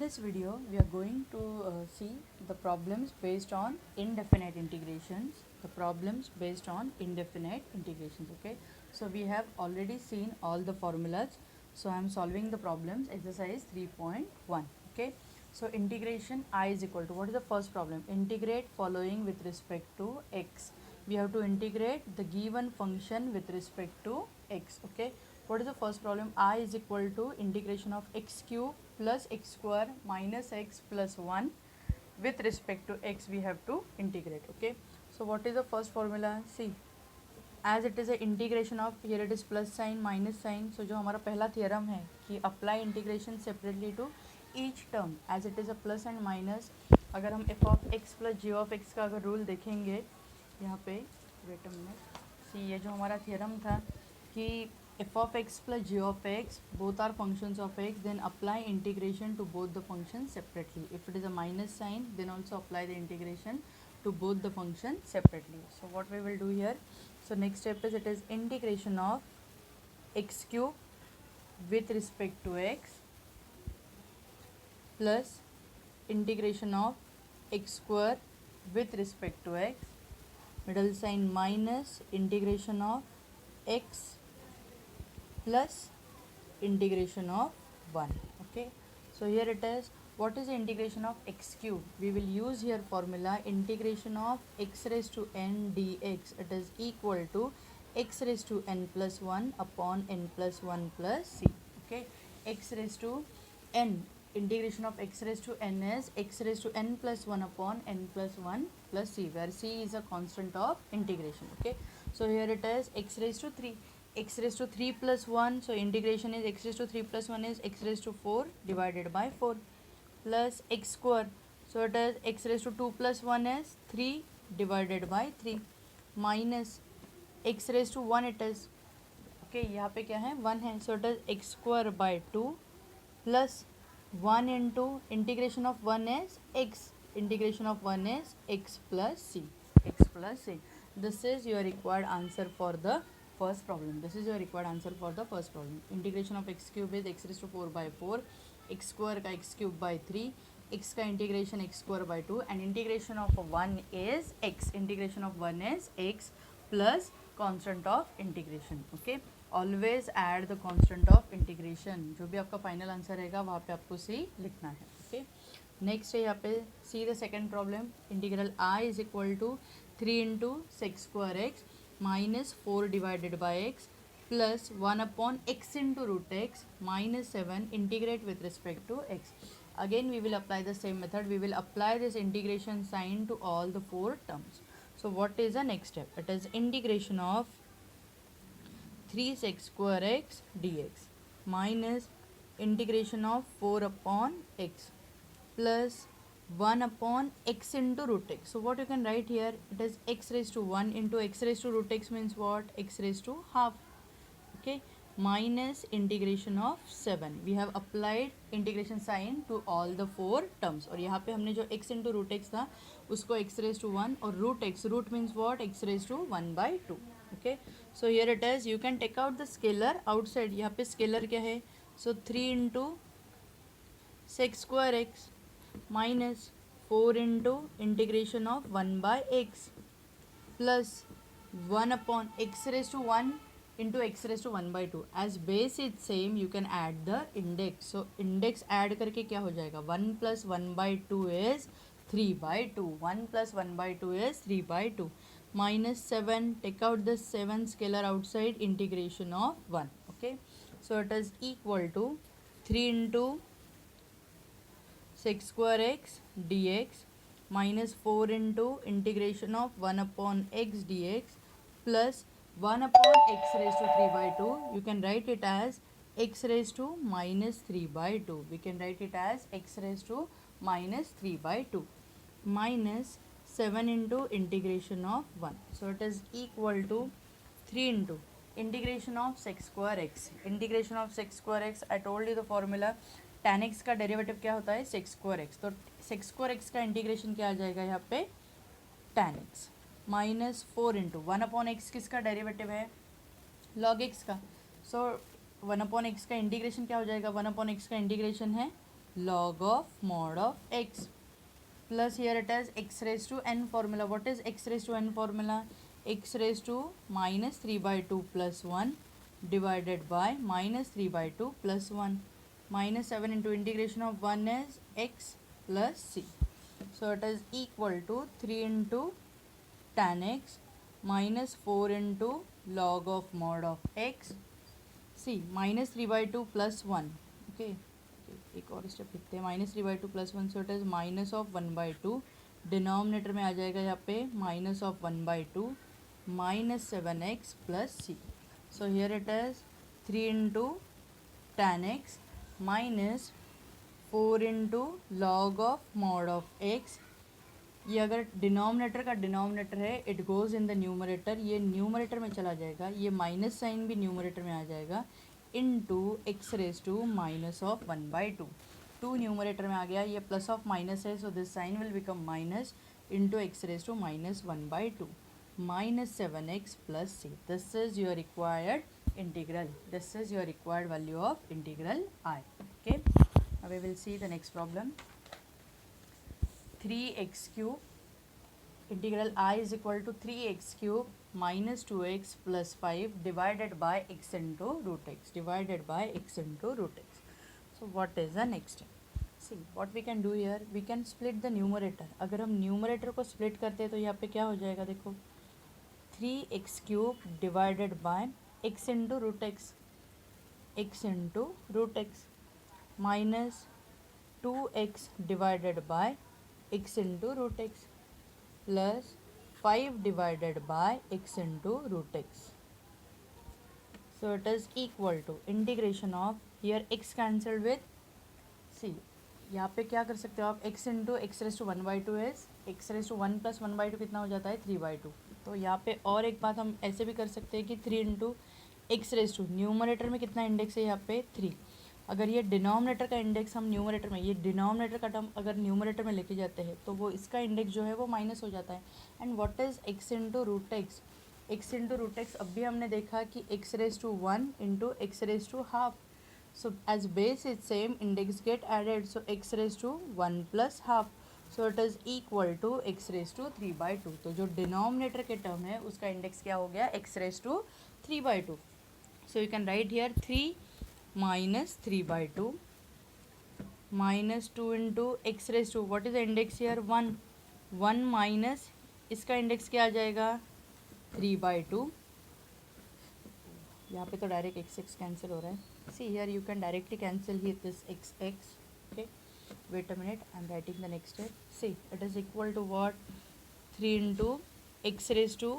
this video, we are going to see the problems based on indefinite integrations. The problems based on indefinite integrations. Okay. So we have already seen all the formulas. So I am solving the problems. Exercise 3.1. Okay. So integration I is equal to, what is the first problem? Integrate following with respect to x. We have to integrate the given function with respect to x. Okay. What is the first problem? I is equal to integration of x cube plus x square minus x plus 1 with respect to x we have to integrate. Okay. So what is the first formula? See, as it is a integration of, here it is plus sign minus sign. So जो हमारा पहला theorem है कि apply integration separately to each term as it is a plus and minus. अगर हम f of x plus g of x का अगर rule देखेंगे यहाँ पे, वेट अ मिनट, सी ये जो हमारा theorem था कि f of x plus g of x both are functions of x, then apply integration to both the functions separately. If it is a minus sign, then also apply the integration to both the functions separately. So what we will do here, so next step is, it is integration of x cube with respect to x plus integration of x square with respect to x, middle sign minus integration of x plus integration of 1. Okay. So here it is, what is the integration of x cube? We will use here formula integration of x raised to n dx. It is equal to x raised to n plus 1 upon n plus 1 plus c. Okay. X raised to n, integration of x raised to n is x raised to n plus 1 upon n plus 1 plus c, where c is a constant of integration. Okay. So here it is x raised to 3. X raised to 3 plus 1, so integration is x raised to 3 plus 1 is x raised to 4 divided by 4 plus x square, so it is x raised to 2 plus 1 is 3 divided by 3 minus x raised to 1 it is, okay, यहाँ पे क्या है 1 है, so it is x square by 2 plus 1 into integration of 1 is x, integration of 1 is x plus c, x plus c. This is your required answer for the first problem. This is your required answer for the first problem. Integration of x cube is x raised to 4 by 4, x square का x cube by 3, x का integration x square by 2, and integration of 1 is x, integration of 1 is x plus constant of integration. Okay. Always add the constant of integration. जो भी आपका final answer रहेगा वहाँ पे आपको सी लिखना है. ओके. नेक्स्ट है यहाँ पे see the second problem. Integral I is equal to 3 into sec square x minus 4 divided by x plus 1 upon x into root x minus 7, integrate with respect to x. Again we will apply the same method. We will apply this integration sign to all the 4 terms. So what is the next step? It is integration of 3 sec square x dx minus integration of 4 upon x plus 1 upon x into root x. So what you can write here, it is x raised to 1 into x raised to root x means what? X raised to half. Okay. Minus integration of 7. We have applied integration sign to all the 4 terms. और यहाँ पे हमने जो x into root x था उसको x raised to 1 और root x, root means what? X raised to 1 by 2. Okay. So here it is, you can take out the scalar outside. यहाँ पे scalar क्या है? So 3 into sec square x minus 4 into integration of 1 by x plus 1 upon x raised to 1 into x raised to 1 by 2. As base is same, you can add the index. So index add करके क्या हो जाएगा? 1 plus 1 by 2 is 3 by 2. 1 plus 1 by 2 is 3 by 2. Minus 7, take out the 7 scalar outside, integration of 1. Okay. So it is equal to 3 into sec square x dx minus 4 into integration of 1 upon x dx plus 1 upon x raised to 3 by 2. You can write it as x raised to minus 3 by 2. We can write it as x raised to minus 3 by 2 minus 7 into integration of 1. So it is equal to 3 into integration of sec square x. Integration of sec square x, I told you the formula. tan x का derivative क्या होता है? Sex square X. तो sex square x का integration क्या आ जाएगा यहाँ पे? tan x minus 4 into 1 upon x किसका डेरिवेटिव है? log x का. सो 1 अपॉन एक्स का इंटीग्रेशन क्या हो जाएगा? 1 अपॉन एक्स का इंटीग्रेशन है log of mod of x, plus here it is x raised to n formula. What is x raised to n formula? X raised to minus 3 by 2 plus 1 divided by minus 3 by 2 plus 1. Minus 7 into integration of 1 is x plus c. So it is equal to 3 into tan x minus 4 into log of mod of x, c minus 3 by 2 plus 1. Okay, एक और step लिखते हैं, minus 3 by 2 plus 1, so it is minus of 1 by 2, denominator में आ जाएगा यहाँ पे minus of 1 by 2 minus 7x plus c. So here it is 3 into tan x minus 4 into log of mod of x. ये अगर denominator का denominator है, it goes in the numerator, ये न्यूमरेटर में चला जाएगा, ये माइनस साइन भी न्यूमरेटर में आ जाएगा, into x raise to minus of 1 by 2. 2 numerator में आ गया, ये प्लस ऑफ माइनस है, so this sign will become minus into x raise to minus 1 by 2 minus 7x plus c. This is your required integral, this is your required value of integral i. Okay, now we will see the next problem. 3x cube integral I is equal to 3x cube minus 2x plus 5 divided by x into root x, divided by x into root x. So what is the next step? See what we can do here, we can split the numerator. अगर हम numerator को split करते हैं तो यहाँ पे क्या हो जाएगा, देखो 3x cube divided by x into root x, x into root x minus 2x divided by x into root x plus 5 divided by x into root x. So it is equal to integration of, here x cancelled with, see यहाँ पे क्या कर सकते हो आप, x into x raised to 1 by 2 is x raised to 1 plus 1 by 2 कितना हो जाता है 3 by 2. तो यहाँ पे और एक बात हम ऐसे भी कर सकते हैं कि 3 into x raised to, numerator में कितना इंडेक्स है यहाँ पे 3. अगर ये डिनोमिनेटर का इंडेक्स हम न्यूमरेटर में, ये डिनोमिनेटर का टर्म अगर न्यूमरेटर में लेके जाते हैं तो वो इसका इंडेक्स जो है वो माइनस हो जाता है. And what is x into root x, x into root x अभी हमने देखा कि x raise to 1 into x raise to half. So as base is same, index get added, so x raise to 1 plus half, so it is equal to x raise to 3 by 2. तो जो denominator के term है उसका index क्या हो गया, x raise to 3 by 2. So you can write here 3 minus 3 by 2 minus 2 into x raised to, what is the index here 1, 1 minus इसका index क्या आ जाएगा 3 by 2. यहाँ पे तो डायरेक्ट x x कैंसिल हो रहा है. See here you can directly cancel here this x x. Okay, wait a minute, I am writing the next step. See it is equal to what, 3 into x raised to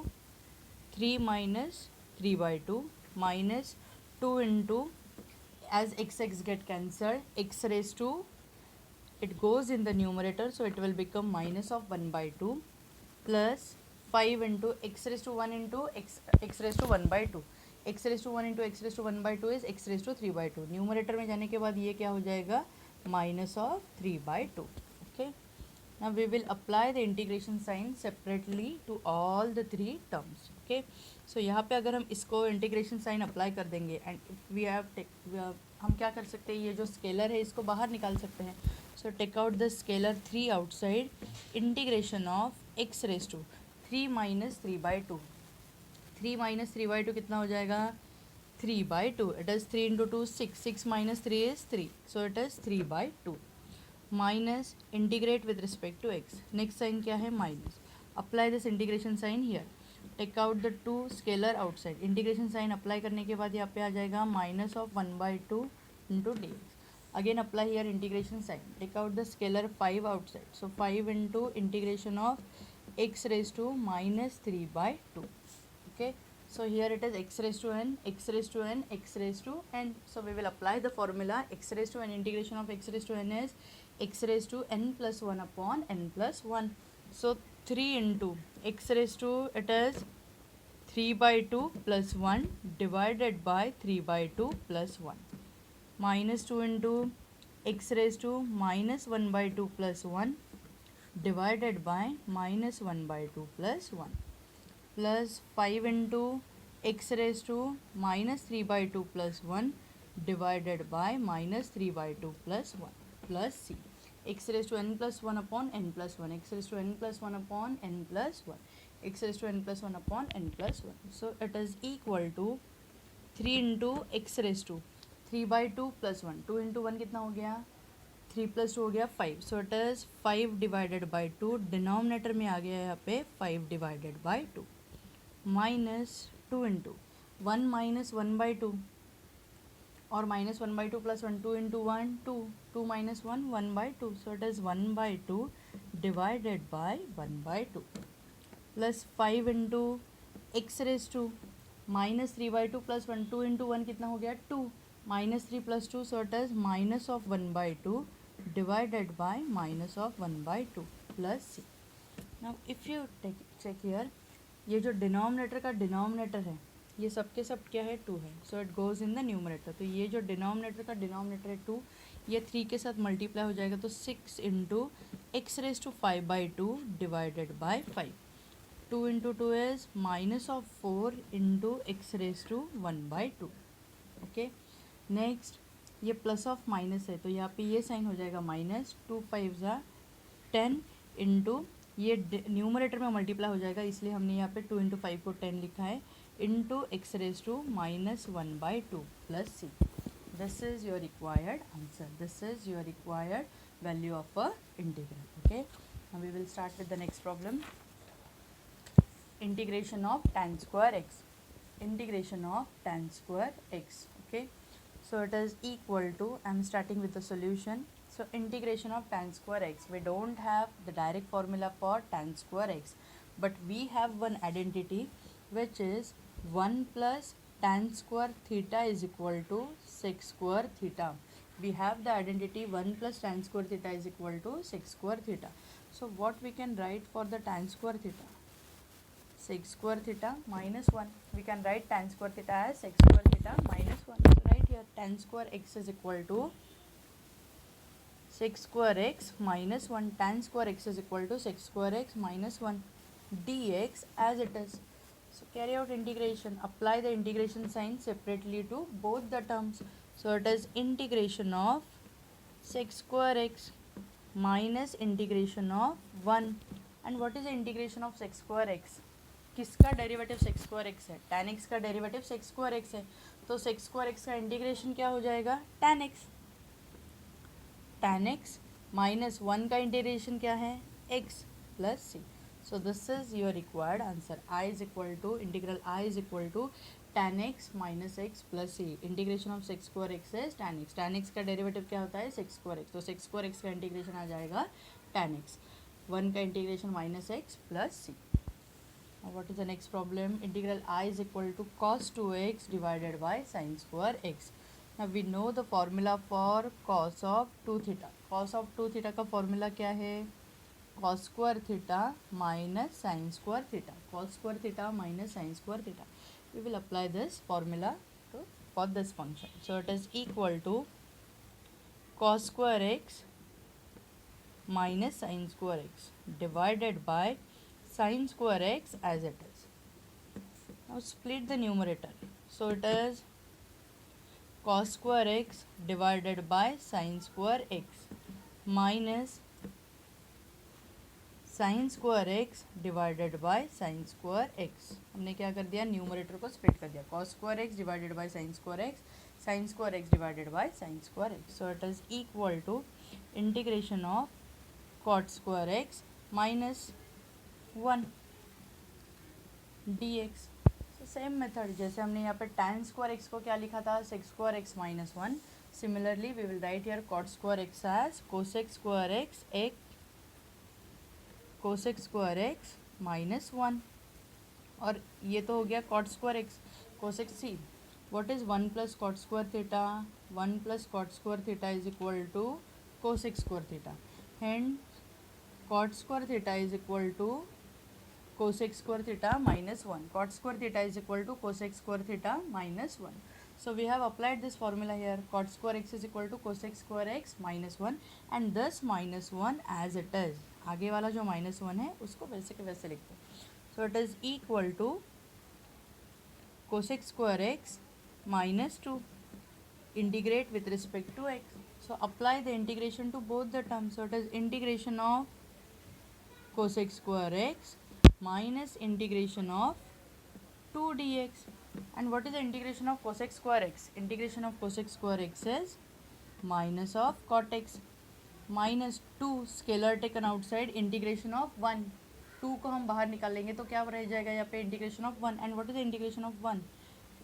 3 minus 3 by 2 minus 2 into, as x get cancelled, x raised to, it goes in the numerator, so it will become minus of 1 by 2 plus 5 into x raised to 1 into x raised to 1 by 2, x raised to 1 into x raised to 1 by 2 is x raised to 3 by 2. Numerator में जाने के बाद ये क्या हो जाएगा, minus of 3 by 2. Okay, now we will apply the integration sign separately to all the three terms. okay, so यहाँ पे अगर हम इसको इंटीग्रेशन साइन अप्लाई कर देंगे एंड वी हैव, हम क्या कर सकते हैं, ये जो स्केलर है इसको बाहर निकाल सकते हैं. So take out the scalar 3 outside, integration of x raise to 3 minus 3 by 2, 3 minus 3 by 2 कितना हो जाएगा 3 by 2. It is 3 into 2 6, 6 minus 3 is 3, so it is 3 by 2 minus integrate with respect to x. Next sign क्या है, minus. Apply this integration sign here, take out the 2 scalar outside. Integration sign apply करने के बाद यहाँ पे आ जाएगा minus of 1 by 2 into d x. Again apply here integration sign, take out the scalar 5 outside, so 5 into integration of x raise to minus 3 by 2. Okay, so here it is x raised to n, x raised to n, x raised to n. So we will apply the formula, x raised to n, integration of x raised to n is x raised to n plus 1 upon n plus 1. So 3 into x raised to, it is 3 by 2 plus 1 divided by 3 by 2 plus 1, minus 2 into x raised to minus 1 by 2 plus 1 divided by minus 1 by 2 plus 1, plus 5 into x raised to minus 3 by 2 plus 1 divided by minus 3 by 2 plus 1. plus c. x raised to n plus 1 upon n plus 1, x raised to n plus 1 upon n plus 1, x raised to n plus 1 upon n plus 1. So it is equal to 3 into x raised to 3 by 2 plus 1. 2 into 1 कितना हो गया? 3 plus 2 हो गया 5. So it is 5 divided by 2. Denominator में आ गया यहाँ पे 5 divided by 2. Minus 2 into 1 minus 1 by 2. और minus 1 by 2 plus 1, 2 into 1 2, 2 minus 1 1 by 2. So it is 1 by 2 divided by 1 by 2 plus 5 into x raised to minus 3 by 2 plus 1, 2 into 1 कितना हो गया? 2 minus 3 plus 2. So it is minus of 1 by 2 divided by minus of 1 by 2 plus c. Now if you check here, ये जो denominator का denominator है ये सब के सब क्या है? 2 है. So it goes in the numerator. तो ये जो डिनोमिनेटर का डिनोमिनेटर है 2, ये 3 के साथ मल्टीप्लाई हो जाएगा. तो 6 into x raise to 5 by 2 divided by 5. 2 into 2 is minus of 4 into x raise to 1 by 2. Okay. Next ये प्लस ऑफ माइनस है तो यहाँ पे ये साइन हो जाएगा माइनस. 2 5 ज़ा 10 इंटू ये न्यूमरेटर में मल्टीप्लाई हो जाएगा इसलिए हमने यहाँ पे 2 इंटू 5 को 10 लिखा है into x raised to minus 1 by 2 plus c. This is your required answer. This is your required value of a integral. Okay. Now we will start with the next problem. Integration of tan square x. Integration of tan square x. Okay. So it is equal to, I am starting with the solution. So integration of tan square x. We don't have the direct formula for tan square x, but we have one identity which is 1 plus tan square theta is equal to sec square theta. We have the identity 1 plus tan square theta is equal to sec square theta. So what we can write for the tan square theta? Sec square theta minus 1. We can write tan square theta as sec square theta minus 1. So right here tan square x is equal to sec square x minus 1. Tan square x is equal to sec square x minus 1 dx as it is. So carry out integration. Apply the integration sign separately to both the terms. So it is integration of sec square x minus integration of 1. And what is the integration of sec square x? किसका derivative sec square x है? tan x का derivative sec square x है. तो sec square x का integration क्या हो जाएगा? tan x. tan x minus 1 का इंटीग्रेशन क्या है? x plus c. So this is your required answer. I is equal to integral I is equal to tan x minus x plus c. Integration of sec square x is tan x. Tan x का derivative क्या होता है? sec square x. तो sec square x का integration आ जाएगा tan x. 1 का integration minus x plus c. What is the next problem? Integral I is equal to cos 2x divided by sin square x. Now we know the formula for cos of 2 theta. Cos of 2 theta का formula क्या है? cos square theta minus sin square theta. Cos square theta minus sin square theta. We will apply this formula for this function. So it is equal to cos square x minus sin square x divided by sin square x as it is. Now split the numerator. So it is cos square x divided by sin square x minus sine square x divided by sine square x. हमने क्या कर दिया? Numerator को split कर दिया. Cos square x divided by sine square x, sine square x divided by sine square x. So it is equal to integration of cot square x minus 1 d x. So same method जैसे हमने यहाँ पर tan square x को क्या लिखा था? sec square x minus 1. Similarly we will write here cot square x as cosec square x एक cosec square x minus 1. और ये तो हो गया cot square x. Cosec see what is 1 plus cot square theta? 1 plus cot square theta is equal to cosec square theta. And cot square theta is equal to cosec square theta minus 1. Cot square theta is equal to cosec square theta minus 1. So we have applied this formula here. Cot square x is equal to cosec square x minus 1 and this minus 1 as it is. आगे वाला जो minus 1 है उसको वैसे के वैसे लिखते हैं. So it is equal to cosec square x minus 2 integrate with respect to x. So apply the integration to both the terms. So it is integration of cosec square x minus integration of 2 dx. And what is the integration of cosec square x? Integration of cosec square x is minus of cot x minus 2 scalar taken outside integration of 1. 2 को हम बाहर निकालेंगे तो क्या रह जाएगा यहाँ पे integration of 1. And what is the integration of 1?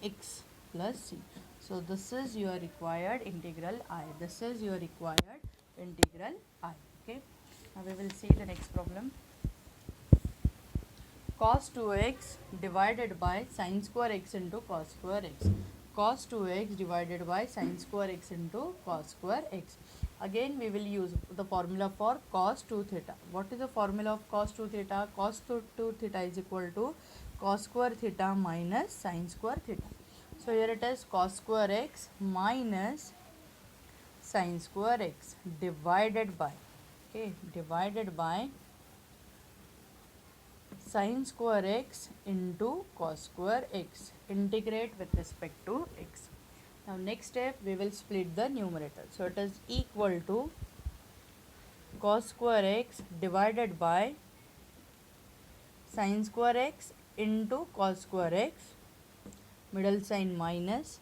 x plus c. So this is your required integral I. This is your required integral I. Okay. Now we will see the next problem. Cos 2x divided by sin square x into cos square x. Cos 2x divided by sin square x into cos square x. Again we will use the formula for cos 2 theta. What is the formula of cos 2 theta? Cos 2 theta is equal to cos square theta minus sin square theta. So here it is cos square x minus sin square x divided by, okay, divided by sin square x into cos square x. Integrate with respect to x. Now next step we will split the numerator. So it is equal to cos square x divided by sin square x into cos square x, middle sign minus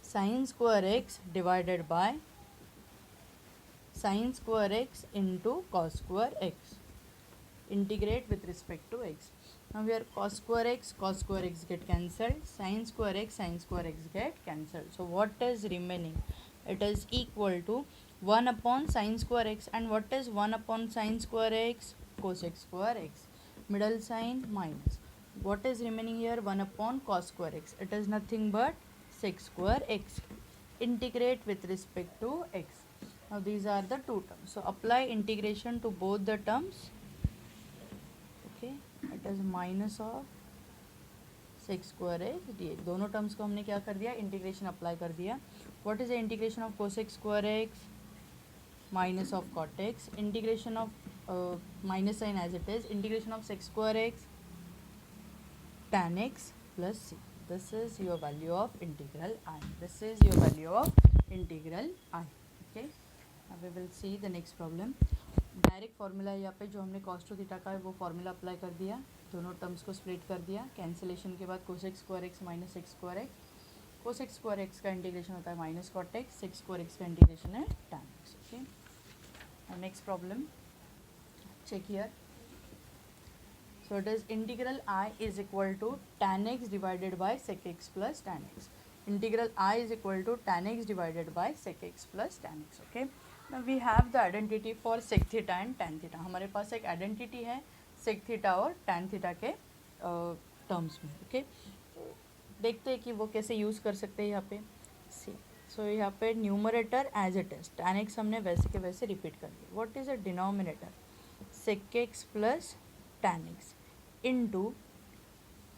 sin square x divided by sin square x into cos square x. Integrate with respect to x. Now here cos square x get cancelled, sin square x get cancelled. So what is remaining? It is equal to 1 upon sin square x. And what is 1 upon sin square x? Cosec square x. Middle sign minus. What is remaining here? 1 upon cos square x. It is nothing but sec square x. Integrate with respect to x. Now these are the two terms. So apply integration to both the terms. Okay, it is minus of sec square x dx. दोनों terms को हमने क्या कर दिया? Integration apply कर दिया. What is the integration of cosec square x? Minus of cot x. Integration of minus sign as it is. Integration of sec square x tan x plus c. This is your value of integral I. This is your value of integral I. Okay. Now we will see the next problem. Direct formula है यहाँ पे जो हमने cos 2 theta का है वो formula apply कर दिया. दोनों टर्म्स को स्प्लिट कर दिया. कैंसिलेशन के बाद cosec square x minus sec square x. Cosec square x का इंटीग्रेशन होता है minus cot x. Sec square x का इंटीग्रेशन है tan x. Okay. Next problem check here. So it is integral I is equal to tan x divided by sec x plus tan x. Integral I is equal to tan x divided by sec x plus tan x. Okay. Now we have the identity for sec theta and tan theta. हमारे पास एक identity है sec theta और tan theta के terms में. Okay. देखते हैं कि वो कैसे यूज़ कर सकते हैं यहाँ पे. सो यहाँ पे numerator as it is tan x हमने वैसे के वैसे रिपीट कर दिया. What is a denominator? sec x प्लस tan x इनटू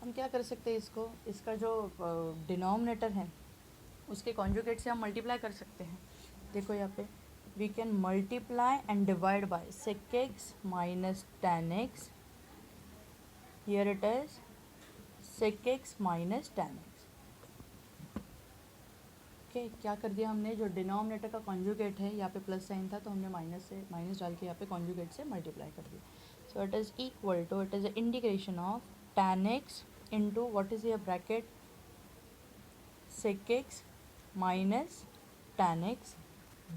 हम क्या कर सकते हैं इसको, इसका जो डिनोमिनेटर है उसके कॉन्जुगेट से हम मल्टीप्लाई कर सकते हैं. देखो यहाँ पे we can multiply and divide by sec x minus tan x. Here it is sec x minus tan x. Okay. क्या कर दिया हमने, जो डिनोमिनेटर का कॉन्जुगेट है यहाँ पे प्लस साइन था तो हमने माइनस डाल के यहाँ पे कॉन्जुगेट से मल्टीप्लाई कर दिया. So it is equal to, it is the integration of tan x into what is your bracket, sec x minus tan x.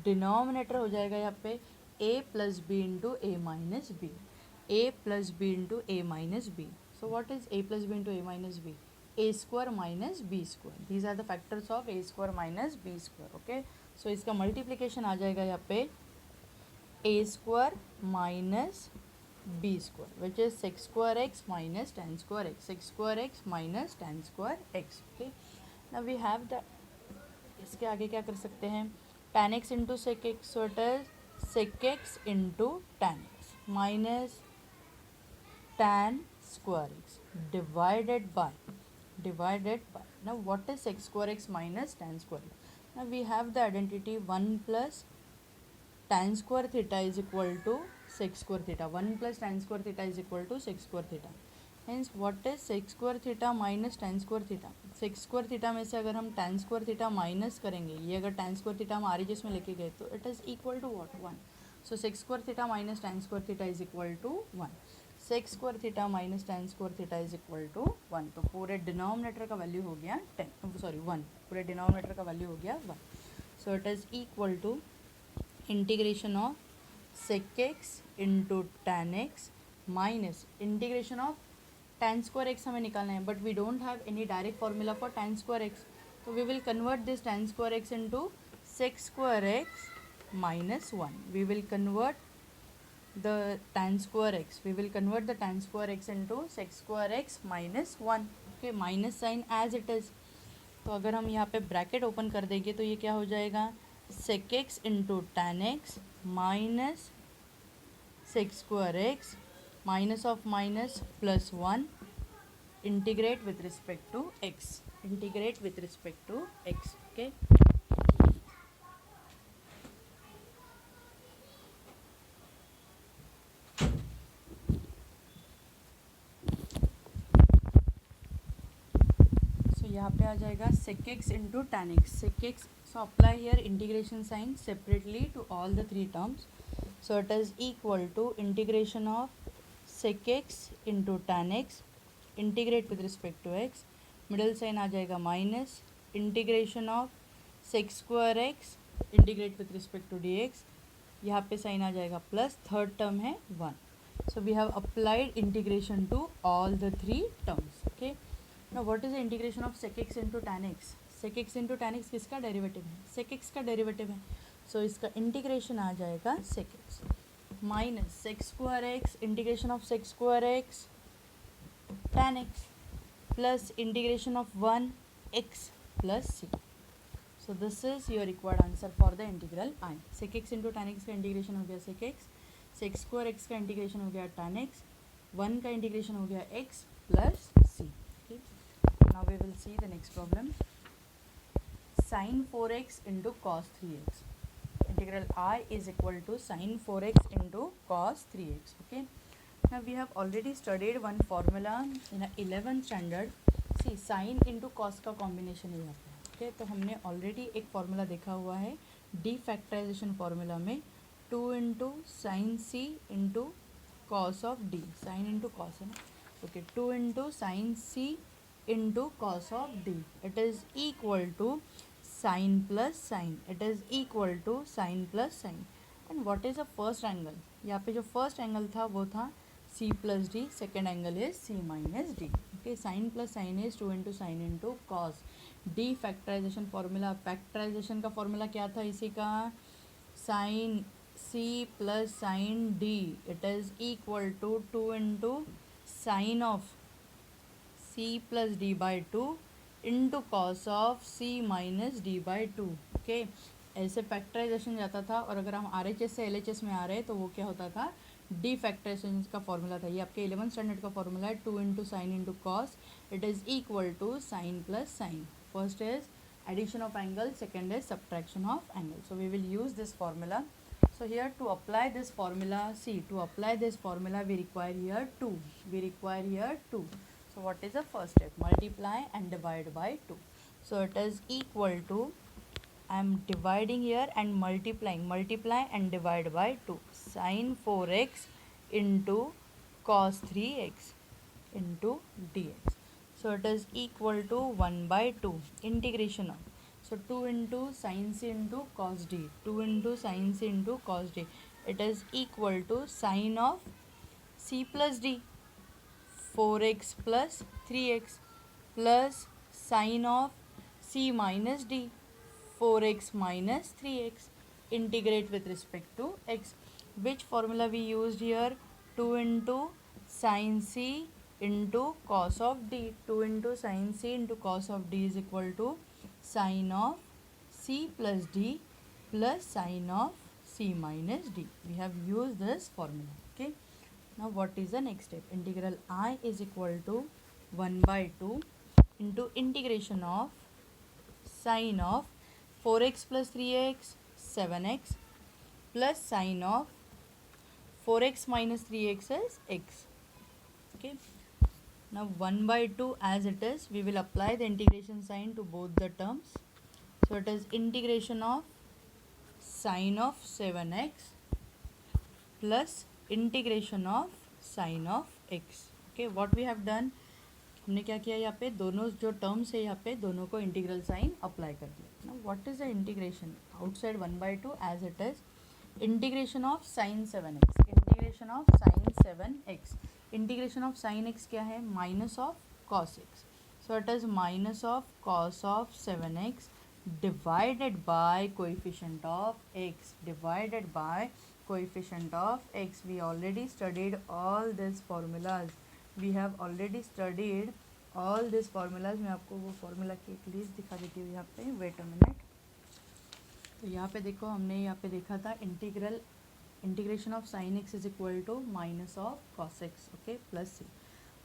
Denominator हो जाएगा यहाँ पे a plus b into a minus b. a plus b into a minus b. So what is a plus b into a minus b? a square minus b square. These are the factors of a square minus b square. Okay. So इसका multiplication आ जाएगा यहाँ पे a square minus b square, which is sec square x minus tan square x. Sec square x minus tan square x. Okay. Now we have the, इसके आगे क्या कर सकते हैं, tan x into sec x. So it is sec x into tan x minus tan square x divided by. Now what is sec square x minus tan square x? Now we have the identity 1 plus tan square theta is equal to sec square theta. 1 plus tan square theta is equal to sec square theta. Means what is sec square theta minus tan square theta. Sec square theta में से अगर हम tan square theta minus करेंगे, ये अगर tan square theta हम RHS में लेके गए तो it is equal to what 1. So sec square theta minus tan square theta is equal to 1. Sec square theta minus tan square theta is equal to 1. तो पूरे डिनोमिनेटर का value हो गया 1. पूरे डिनोमिनेटर का वैल्यू हो गया 1. So it is equal to integration of sec x into tan x minus integration of tan square X हमें निकालना है, but we don't have any direct formula for tan square X. तो we will convert this tan square X into sec square x minus 1. We will convert the tan square x. We will convert the tan square x into sec square x minus 1. Okay, minus sign as it is. तो अगर हम यहाँ पे bracket open कर देंगे तो ये क्या हो जाएगा, sec x into tan x minus sec square x minus of minus plus 1 integrate with respect to x. Integrate with respect to x. Okay, यहाँ पे आ जाएगा sec x into tan x. sec x, so apply here integration sign separately to all the three terms. So it is equal to integration of sec x into tan X integrate with respect to x. Middle sign आ जाएगा minus integration of sec square X integrate with respect to dx. यहाँ पे sign आ जाएगा plus, third term है 1. So we have applied integration to all the three terms. Okay. Now what is the integration of sec x into tan x? sec x into tan x किसका derivative है, sec x का derivative है. सो इसका integration आ जाएगा sec x minus sec square x integration of sec square x tan x plus integration of 1 x plus c. So this is your required answer for the integral I. sec x into tan x का integration हो गया sec x, sec square x का integration हो गया tan x, 1 का integration हो गया x plus c. Now we will see the next problem. Sin 4x into cos 3x. Integral I is equal to sin 4x into cos 3x. Okay. Now we have already studied one formula in 11th standard. See, sin into cos का combination है यहाँ पे. Okay, तो हमने already एक formula देखा हुआ है defactorization formula में 2 into sin c into cos of d. Sin into cos है ना. Okay, 2 into sin c into cos of d. It is equal to sin plus sin. It is equal to sin plus sin. And what is the first angle? यहाँ पे जो first angle था वो था c plus d. Second angle is c minus d. Okay, sin plus sin is 2 into sin into cos. d factorization formula. Factorization का formula क्या था इसी का, sin c plus sin d. It is equal to 2 into sin of c plus d by 2 into cos of c minus d by 2. Okay, ऐसे factorisation जाता था. और अगर हम RHS से LHS में आ रहे हैं तो वो क्या होता था, डी फैक्टराइजेशन का फॉर्मूला था. ये आपके 11th स्टैंडर्ड का फॉर्मूला है. 2 into sine into cos it is equal to sine plus sine. First is addition of angle, second is subtraction of angle. So we will use this formula. So here to apply this formula, see, to apply this formula we require here 2. We require here 2. So what is the first step? Multiply and divide by 2. So it is equal to, I am dividing here and multiplying. Multiply and divide by 2. Sin 4x into cos 3x into dx. So it is equal to 1 by 2. Integration of. So 2 into sin c into cos d. 2 into sin c into cos d. It is equal to sin of c plus d. 4x plus 3x plus sin of c minus d. 4x minus 3x. Integrate with respect to x. Which formula we used here? 2 into sin c into cos of d. 2 into sin c into cos of d is equal to sin of c plus d plus sin of c minus d. We have used this formula. Okay. Now what is the next step? Integral I is equal to 1 by 2 into integration of sin of 4x plus 3x 7x plus sin of 4x minus 3x is x. Okay. Now 1/2 as it is, we will apply the integration sign to both the terms. So it is integration of sine of 7x plus integration of sine of x. Okay, what we have done, हमने क्या किया, यहाँ पे दोनों जो terms है यहाँ पे दोनों को इंटीग्रल साइन अप्लाई कर दिया. Now what is the integration outside 1/2 as it is. Integration of sine 7x, integration of sine 7x, integration of sine x क्या है, minus of cos x. So it is minus of cos of 7x divided by coefficient of x, divided by coefficient of x. We already studied all these formulas, we have already studied all these formulas. मैं आपको वो formula की एक list दिखा देती हूँ यहाँ पे, वेट अ मिनट. तो यहाँ पे देखो, हमने यहाँ पे देखा था integration of sine X is equal to minus of cos X, okay, plus C.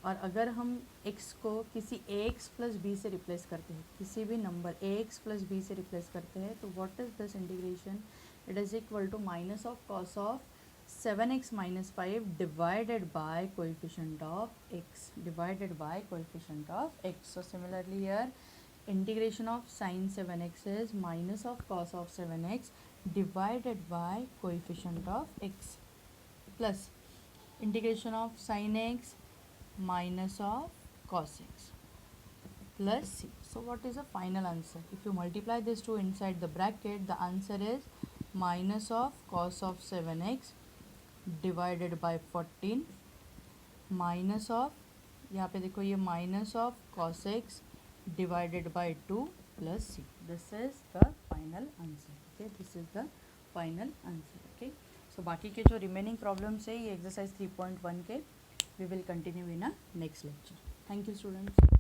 और अगर हम x को किसी ax प्लस बी से रिप्लेस करते हैं, किसी भी नंबर ax प्लस बी से रिप्लेस करते हैं, तो what is this integration, it is equal to minus of cos of 7x minus 5 divided by coefficient of x, divided by coefficient of x. So similarly here integration of sine 7x is minus of cos of 7x divided by coefficient of x plus integration of sine x minus of cos x plus c. So what is the final answer? If you multiply these two inside the bracket, the answer is minus of cos of 7x divided by 14 minus of, यहाँ पे देखो ये minus of cos x divided by 2 plus c. This is the final answer. Okay, this is the final answer. Okay, so बाकी के जो remaining problems है ये exercise 3.1 के we will continue in a next lecture. Thank you students.